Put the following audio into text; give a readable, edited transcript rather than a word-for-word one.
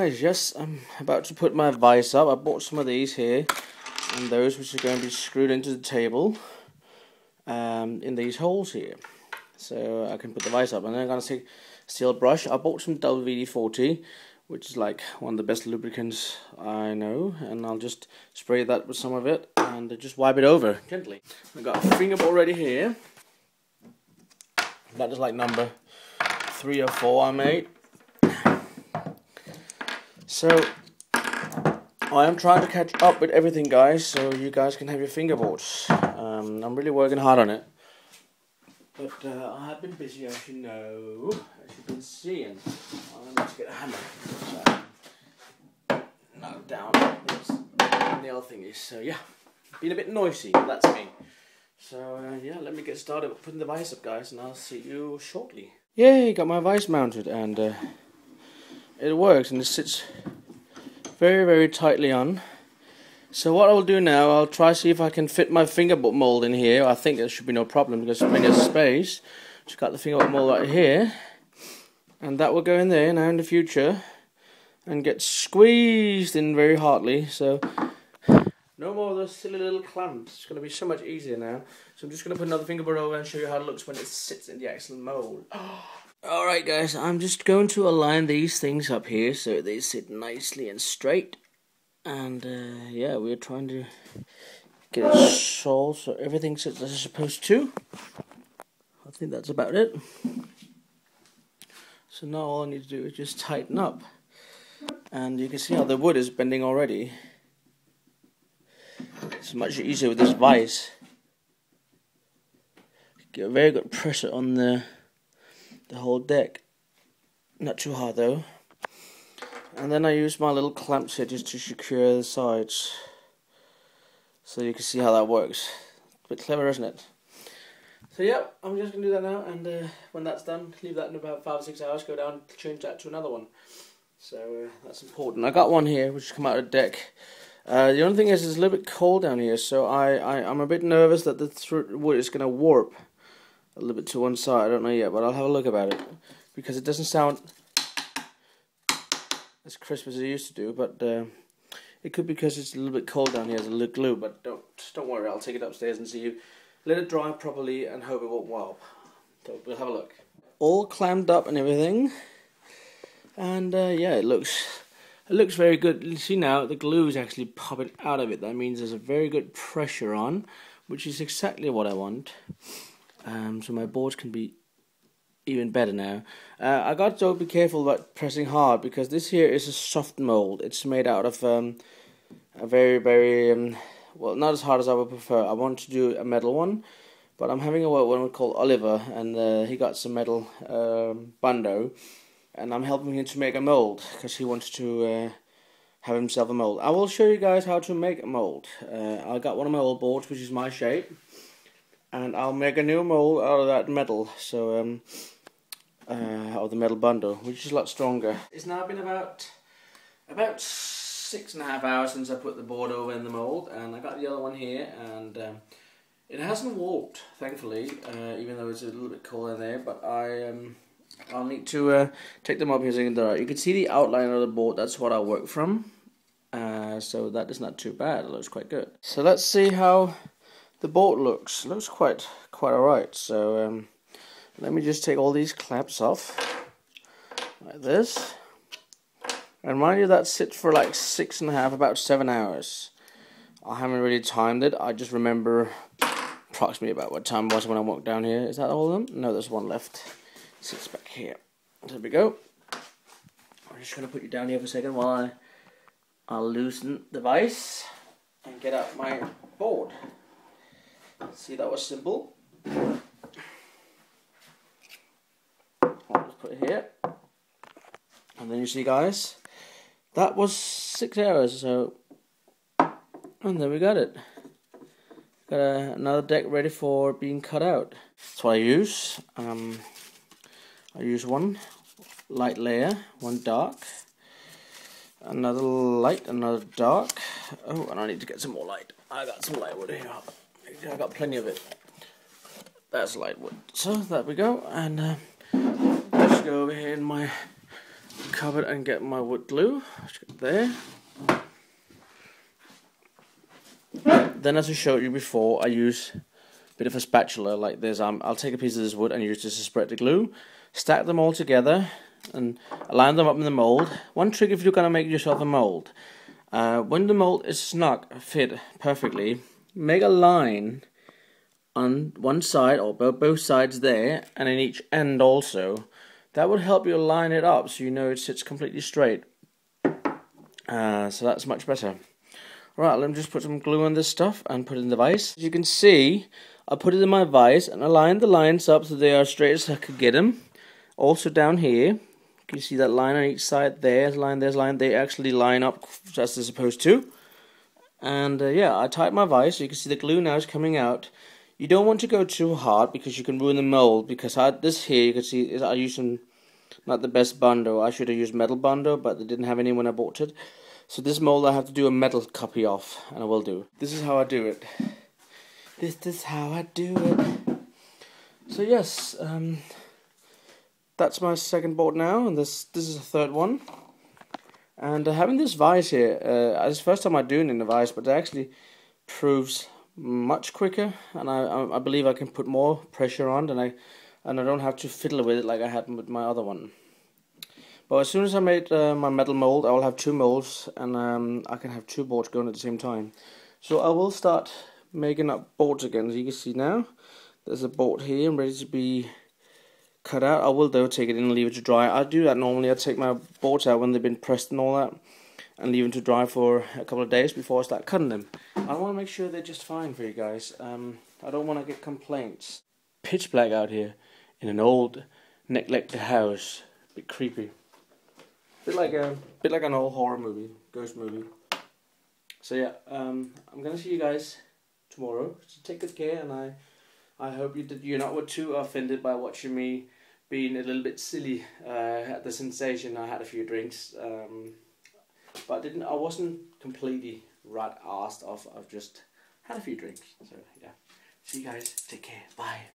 guys, yes, I'm about to put my vise up. I bought some of these here, and those which are going to be screwed into the table in these holes here. So I can put the vise up, and then I'm going to take a steel brush. I bought some WD-40, which is like one of the best lubricants I know, and I'll just spray that with some of it, and just wipe it over gently. I've got a fingerboard ready here. That is like number 3 or 4 I made. So I am trying to catch up with everything, guys, so you guys can have your fingerboards. I'm really working hard on it, but I have been busy, as you know, as you've been seeing. I need to get a hammer so knock down these nail thingies. So yeah, been a bit noisy, that's me. So yeah, let me get started with putting the vise up, guys, and I'll see you shortly. Yay, got my vise mounted, and it works, and it sits very, very tightly on. So what I'll do now, I'll try to see if I can fit my fingerboard mold in here. I think there should be no problem because there's plenty of space. Just got the fingerboard mold right here, and that will go in there now in the future and get squeezed in very hardly. So no more of those silly little clamps. It's going to be so much easier now. So I'm just going to put another fingerboard over and show you how it looks when it sits in the actual mold. Alright guys, I'm just going to align these things up here so they sit nicely and straight. And yeah, we're trying to get it solved so everything sits as it's supposed to. I think that's about it. So now all I need to do is just tighten up. And you can see how the wood is bending already. It's much easier with this vise. Get a very good pressure on the whole deck. Not too hard though. And then I use my little clamps here just to secure the sides. So you can see how that works. A bit clever, isn't it? So yeah, I'm just going to do that now, and when that's done, leave that in about 5 or 6 hours, go down, change that to another one. So that's important. I got one here which has come out of the deck. The only thing is it's a little bit cold down here, so I'm a bit nervous that the wood is going to warp a little bit to one side. I don't know yet, but I'll have a look about it, because it doesn't sound as crisp as it used to do. But it could be because it's a little bit cold down here as a glue. But don't worry, I'll take it upstairs and see you. Let it dry properly and hope it won't warp. So we'll have a look. All clammed up and everything, and yeah, it looks very good. You see now the glue is actually popping out of it. That means there's a very good pressure on, which is exactly what I want. So my boards can be even better now. I got to be careful about pressing hard, because this here is a soft mold. It's made out of a very, very well, not as hard as I would prefer. I want to do a metal one, but I'm having a one called Oliver, and he got some metal bundo, and I'm helping him to make a mold because he wants to have himself a mold. I will show you guys how to make a mold. I got one of my old boards, which is my shape, and I'll make a new mold out of that metal. So of the metal bundle, which is a lot stronger. It's now been about 6.5 hours since I put the board over in the mold, and I got the other one here, and it hasn't warped, thankfully, even though it's a little bit cold in there. But I'll need to take them up here so you can dry. You can see the outline of the board. That's what I work from. So that is not too bad. It looks quite good. So let's see how the board looks. It looks quite alright. So let me just take all these clamps off like this. And mind you, that sits for like 6.5, about 7 hours. I haven't really timed it. I just remember approximately about what time it was when I walked down here. Is that all of them? No, there's one left. It sits back here. There we go. I'm just going to put you down here for a second while I'll loosen the vise and get out my board. See, that was simple. I'll just put it here. And then you see, guys, that was 6 hours. So, and there we got it. Got another deck ready for being cut out. That's what I use. I use one light layer, one dark, another light, another dark. Oh, and I need to get some more light. I got some light wood here. I got plenty of it. That's light wood. So there we go. And let's go over here in my cupboard and get my wood glue. There. Then, as I showed you before, I use a bit of a spatula like this. I'll take a piece of this wood and use this to spread the glue. Stack them all together and line them up in the mold. One trick if you're going to make yourself a mold. When the mold is snug, fit perfectly, make a line on one side or both sides there, and in each end also. That would help you line it up so you know it sits completely straight. So that's much better. Right, let me just put some glue on this stuff and put it in the vise. As you can see, I put it in my vise and aligned the lines up so they are straight as I could get them. Also down here, you see that line on each side, there's a line, they actually line up as they're supposed to. And yeah, I tied my vise, so you can see the glue now is coming out. You don't want to go too hard because you can ruin the mold, because this here, you can see, I used some, not the best Bondo. I should have used metal Bondo, but they didn't have any when I bought it. So this mold I have to do a metal copy of, and I will do. This is how I do it. This is how I do it. So yes, that's my second board now, and this is the third one. And having this vise here, it's the first time I'm doing it in the vise, but it actually proves much quicker, and I believe I can put more pressure on, and I don't have to fiddle with it like I had with my other one. But as soon as I made my metal mold, I will have 2 molds, and I can have 2 boards going at the same time. So I will start making up boards again. As you can see now, there's a board here ready to be cut out. I will though take it in and leave it to dry. I do that normally. I take my boards out when they've been pressed and all that, and leave them to dry for a couple of days before I start cutting them. I want to make sure they're just fine for you guys. I don't want to get complaints. Pitch black out here in an old neglected house. A bit creepy. Bit like an old horror movie, ghost movie. So yeah, I'm gonna see you guys tomorrow. So take good care, and I hope you're not too offended by watching me being a little bit silly at the sensation. I had a few drinks, but I wasn't completely rat-arsed off. I've just had a few drinks. So yeah, see you guys. Take care. Bye.